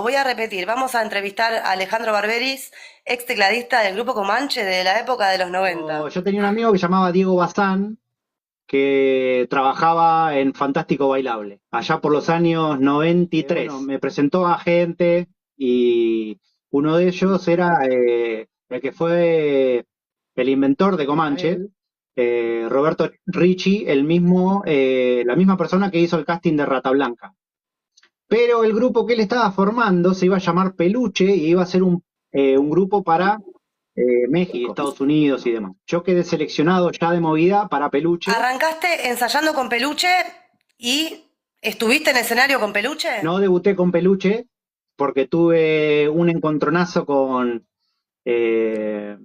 Voy a repetir, vamos a entrevistar a Alejandro Barberis, ex tecladista del grupo Comanche de la época de los Yo 90. yo tenía un amigo que se llamaba Diego Bazán, que trabajaba en Fantástico Bailable, allá por los años 93. Bueno, me presentó a gente y uno de ellos era el que fue el inventor de Comanche, Roberto Ricci, la misma persona que hizo el casting de Rata Blanca. Pero el grupo que él estaba formando se iba a llamar Peluche y iba a ser un grupo para México, Estados Unidos y demás. Yo quedé seleccionado ya de movida para Peluche. Arrancaste ensayando con Peluche y estuviste en escenario con Peluche. No debuté con Peluche porque tuve un encontronazo con eh,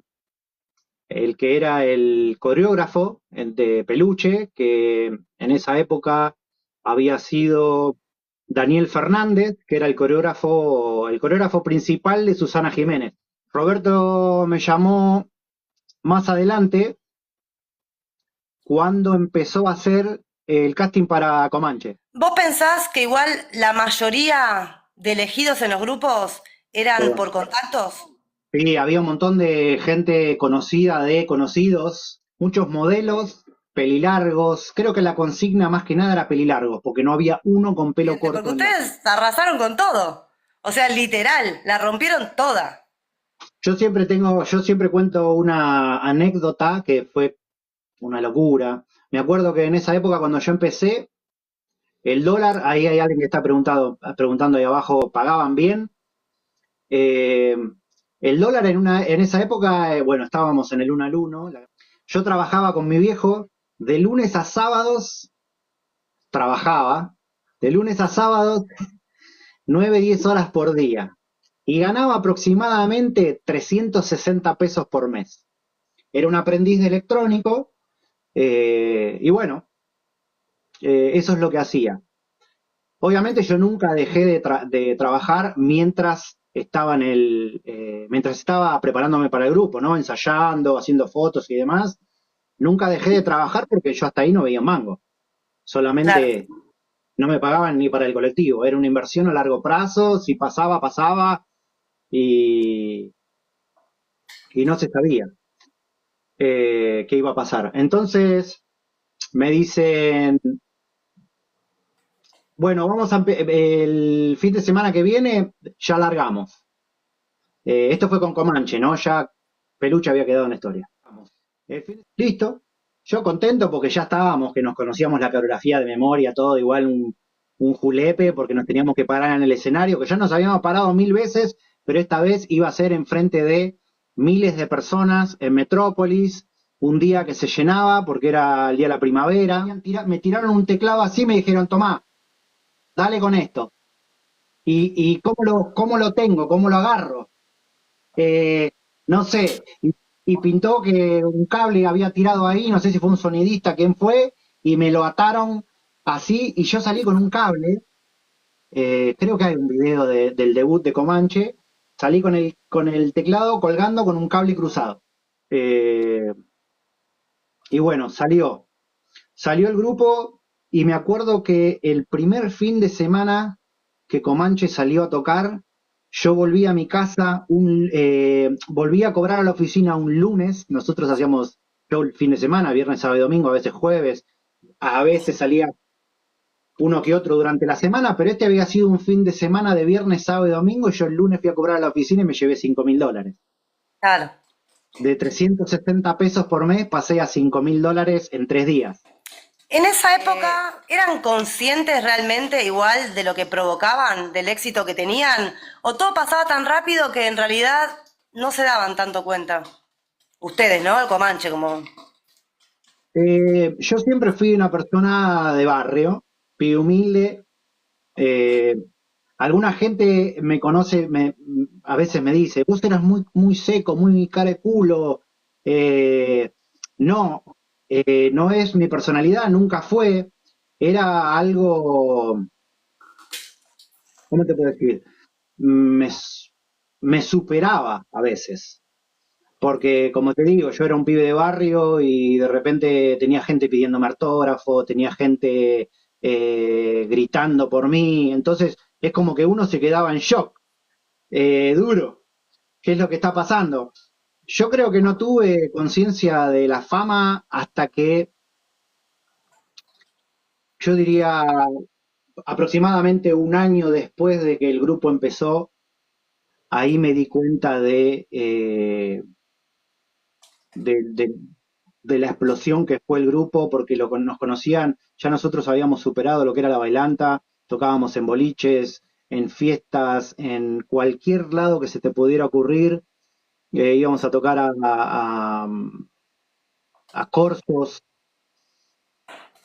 el que era el coreógrafo de Peluche, que en esa época había sido Daniel Fernández, que era el coreógrafo principal de Susana Jiménez. Roberto me llamó más adelante cuando empezó a hacer el casting para Comanche. ¿Vos pensás que igual la mayoría de elegidos en los grupos eran por contactos? Sí, había un montón de gente conocida, de conocidos, muchos modelos, pelilargos. Creo que la consigna más que nada era pelilargos, porque no había uno con pelo Porque corto en la fila. ustedes arrasaron con todo. O sea, literal, la rompieron toda. Yo siempre cuento una anécdota que fue una locura. Me acuerdo que en esa época cuando yo empecé, el dólar, ahí hay alguien que está preguntando ahí abajo, ¿pagaban bien? Eh, el dólar en esa época, bueno, estábamos en el 1 al 1. Yo trabajaba con mi viejo, de lunes a sábados, trabajaba, de lunes a sábados, 9 10 horas por día. Y ganaba aproximadamente 360 pesos por mes. Era un aprendiz de electrónico, y bueno, eso es lo que hacía. Obviamente yo nunca dejé de trabajar mientras estaba preparándome para el grupo, ¿no? Ensayando, haciendo fotos y demás. Nunca dejé de trabajar porque yo hasta ahí no veía un mango. Claro. Solamente no me pagaban ni para el colectivo. Era una inversión a largo plazo. Si pasaba, pasaba y, y no se sabía qué iba a pasar. Entonces me dicen, bueno, el fin de semana que viene ya largamos. Esto fue con Comanche, ¿no? Ya Peluche había quedado en la historia. Listo. Yo contento porque ya estábamos, que nos conocíamos la coreografía de memoria, todo igual un julepe, porque nos teníamos que parar en el escenario, que ya nos habíamos parado 1000 veces, pero esta vez iba a ser enfrente de miles de personas en Metrópolis, un día que se llenaba porque era el día de la primavera. Me tiraron un teclado así y me dijeron, tomá, dale con esto. ¿Y cómo lo tengo? ¿Cómo lo agarro? No sé, y pintó que un cable había tirado ahí, no sé si fue un sonidista, quién fue, y me lo ataron así, y yo salí con un cable, creo que hay un video del debut de Comanche, salí con el teclado colgando con un cable cruzado. Eh, y bueno, salió el grupo, y me acuerdo que el primer fin de semana que Comanche salió a tocar, yo volví a mi casa, volví a cobrar a la oficina un lunes, nosotros hacíamos show el fin de semana, viernes, sábado y domingo, a veces jueves, a veces salía uno que otro durante la semana, pero este había sido un fin de semana de viernes, sábado y domingo, y yo el lunes fui a cobrar a la oficina y me llevé $5000. Claro. De 360 pesos por mes pasé a $5000 en 3 días. En esa época, ¿eran conscientes realmente igual de lo que provocaban, del éxito que tenían? ¿O todo pasaba tan rápido que en realidad no se daban tanto cuenta? Ustedes, ¿no? El Comanche, como... Yo siempre fui una persona de barrio, pibe humilde. eh, Alguna gente me conoce, a veces me dice, vos eras muy, muy seco, muy cara de culo. Eh, no, no es mi personalidad, nunca fue. Era algo, ¿cómo te puedo decir? Me, me superaba a veces. Porque, como te digo, yo era un pibe de barrio y de repente tenía gente pidiéndome autógrafo, tenía gente gritando por mí. Entonces, es como que uno se quedaba en shock. Duro. ¿Qué es lo que está pasando? Yo creo que no tuve conciencia de la fama hasta que, yo diría, aproximadamente un año después de que el grupo empezó, ahí me di cuenta de, de- de la explosión que fue el grupo, porque nos conocían, ya nosotros habíamos superado lo que era la bailanta, tocábamos en boliches, en fiestas, en cualquier lado que se te pudiera ocurrir, íbamos a tocar a corsos.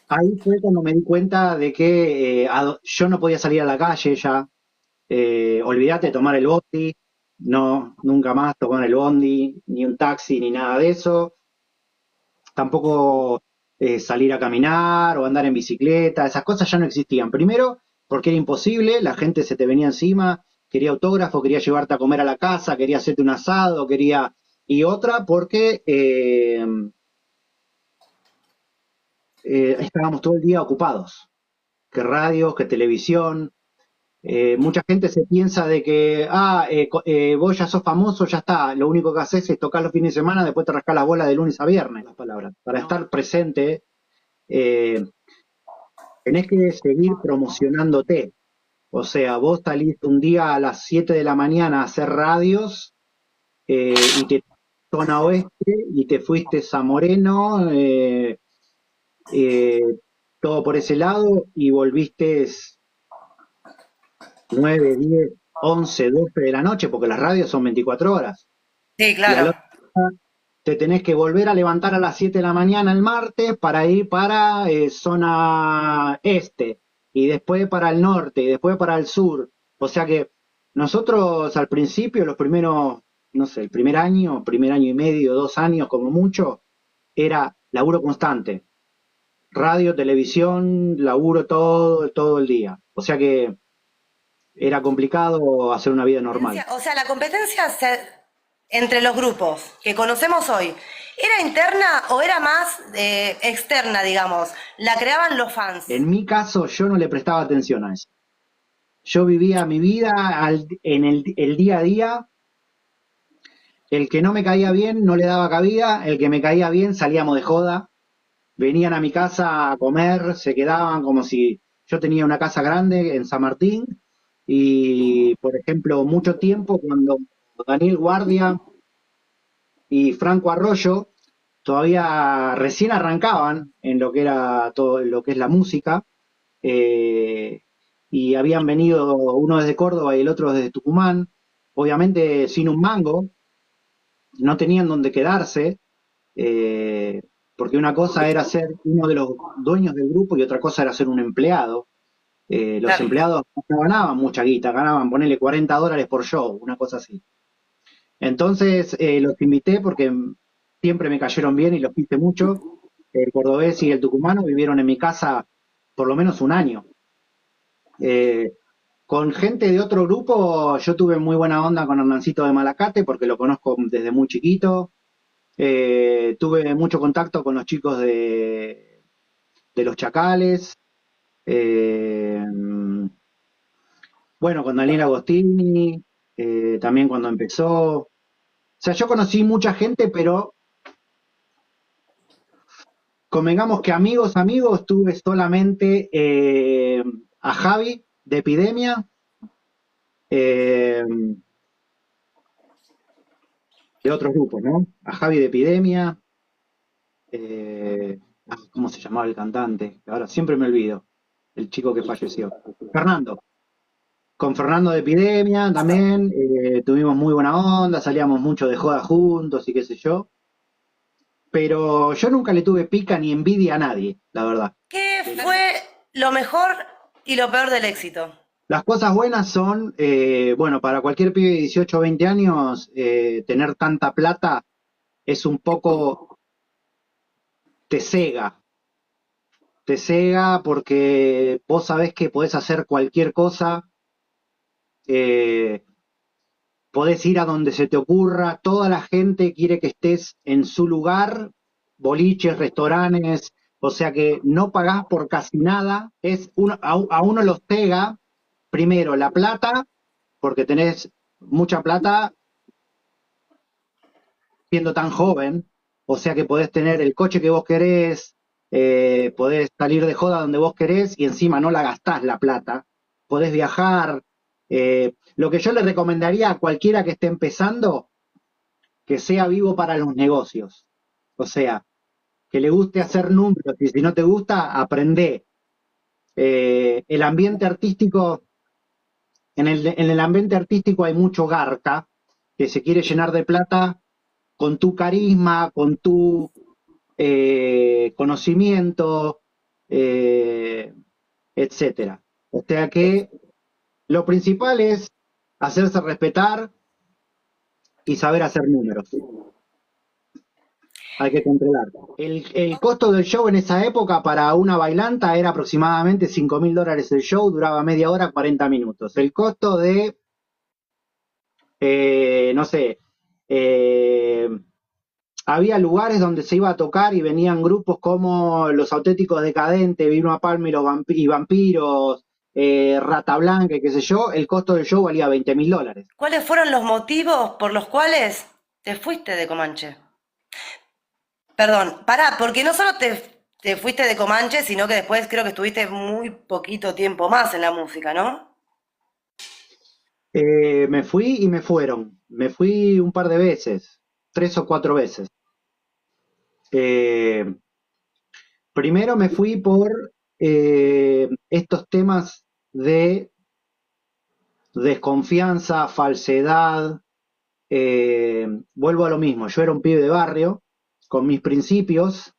Ahí fue cuando me di cuenta de que yo no podía salir a la calle ya. Olvídate de tomar el bondi, no, nunca más tomar el bondi, ni un taxi, ni nada de eso. Tampoco salir a caminar o andar en bicicleta, esas cosas ya no existían. Primero, porque era imposible, la gente se te venía encima, quería autógrafo, quería llevarte a comer a la casa, quería hacerte un asado, quería... Y otra, porque estábamos todo el día ocupados, que radios, que televisión. Mucha gente se piensa de que, vos ya sos famoso, ya está, lo único que haces es tocar los fines de semana, después te rascás la bola de lunes a viernes, las palabras. Para estar presente, eh, tenés que seguir promocionándote. O sea, vos salís un día a las 7 de la mañana a hacer radios y te zona oeste y te fuiste a Moreno, eh, todo por ese lado y volviste 9, 10, 11, 12 de la noche, porque las radios son 24 horas. Sí, Y al claro. otro día te tenés que volver a levantar a las 7 de la mañana el martes para ir para zona este, y después para el norte, y después para el sur. O sea que nosotros al principio, los primeros, no sé, el primer año y medio, 2 años como mucho, era laburo constante. Radio, televisión, laburo todo el día. O sea que era complicado hacer una vida normal. O sea, la competencia entre los grupos que conocemos hoy, ¿era interna o era más externa, digamos? La creaban los fans. En mi caso, yo no le prestaba atención a eso. Yo vivía mi vida en el día a día. El que no me caía bien no le daba cabida. El que me caía bien salíamos de joda. Venían a mi casa a comer, se quedaban como si yo tenía una casa grande en San Martín. Y, por ejemplo, mucho tiempo cuando Daniel Guardia y Franco Arroyo todavía recién arrancaban en lo que era todo lo que es la música, eh, y habían venido uno desde Córdoba y el otro desde Tucumán, obviamente sin un mango, no tenían donde quedarse, eh, porque una cosa era ser uno de los dueños del grupo y otra cosa era ser un empleado. Los Claro. empleados no ganaban mucha guita, ganaban, ponele $40 por show, una cosa así. Entonces los invité porque siempre me cayeron bien y los quise mucho. El cordobés y el tucumano vivieron en mi casa por lo menos un año. Eh, con gente de otro grupo, yo tuve muy buena onda con Hernancito de Malacate porque lo conozco desde muy chiquito. Tuve mucho contacto con los chicos de Los Chacales. Eh, bueno, con Daniel Agostini, también cuando empezó. O sea, yo conocí mucha gente, pero convengamos que amigos, tuve solamente a Javi de Epidemia, eh, de otros grupos, ¿no? A Javi de Epidemia, ¿cómo se llamaba el cantante? Ahora siempre me olvido, el chico que falleció. Fernando. Con Fernando de Epidemia también tuvimos muy buena onda, salíamos mucho de joda juntos y qué sé yo. Pero yo nunca le tuve pica ni envidia a nadie, la verdad. ¿Qué fue lo mejor y lo peor del éxito? Las cosas buenas son, bueno, para cualquier pibe de 18 o 20 años, tener tanta plata es un poco, te cega, te cega porque vos sabés que podés hacer cualquier cosa, eh, podés ir a donde se te ocurra, toda la gente quiere que estés en su lugar, boliches, restaurantes, o sea que no pagás por casi nada, a uno los cega primero la plata, porque tenés mucha plata siendo tan joven, o sea que podés tener el coche que vos querés, podés salir de joda donde vos querés y encima no la gastás la plata, podés viajar. Lo que yo le recomendaría a cualquiera que esté empezando, que sea vivo para los negocios, o sea, que le guste hacer números y si no te gusta, aprende. El ambiente artístico, en el ambiente artístico hay mucho garca que se quiere llenar de plata con tu carisma, con tu conocimiento, eh, etcétera. O sea que lo principal es hacerse respetar y saber hacer números. Hay que controlar. El costo del show en esa época para una bailanta era aproximadamente $5.000 el show, duraba media hora, 40 minutos. El costo de, no sé, eh, había lugares donde se iba a tocar y venían grupos como Los Auténticos Decadentes, Vilma Palma y, y Vampiros, Rata Blanca, y qué sé yo, el costo del show valía $20.000. ¿Cuáles fueron los motivos por los cuales te fuiste de Comanche? Perdón, pará, porque no solo te fuiste de Comanche, sino que después creo que estuviste muy poquito tiempo más en la música, ¿no? Me fui y me fueron. Me fui un par de veces, 3 o 4 veces. Eh, Primero me fui por estos temas de desconfianza, falsedad. Vuelvo a lo mismo, yo era un pibe de barrio, con mis principios,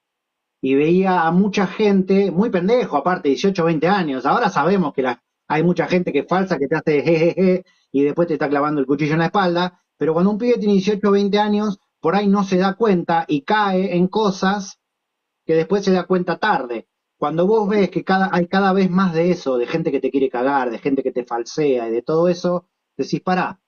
y veía a mucha gente, muy pendejo, aparte, 18 20 años. Ahora sabemos que hay mucha gente que es falsa, que te hace jejeje, y después te está clavando el cuchillo en la espalda, pero cuando un pibe tiene 18 20 años, por ahí no se da cuenta y cae en cosas que después se da cuenta tarde. Cuando vos ves que hay cada vez más de eso, de gente que te quiere cagar, de gente que te falsea y de todo eso, decís, pará,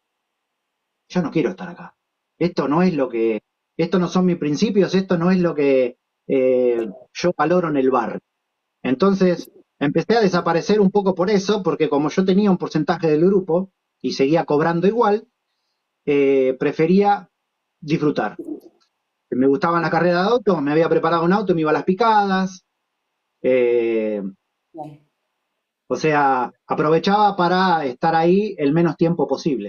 yo no quiero estar acá. Esto no es lo que, esto no son mis principios, esto no es lo que yo valoro en el barrio. Entonces, empecé a desaparecer un poco por eso, porque como yo tenía un porcentaje del grupo y seguía cobrando igual, prefería disfrutar. Me gustaba la carrera de auto, me había preparado un auto, me iba a las picadas, eh, o sea, aprovechaba para estar ahí el menos tiempo posible.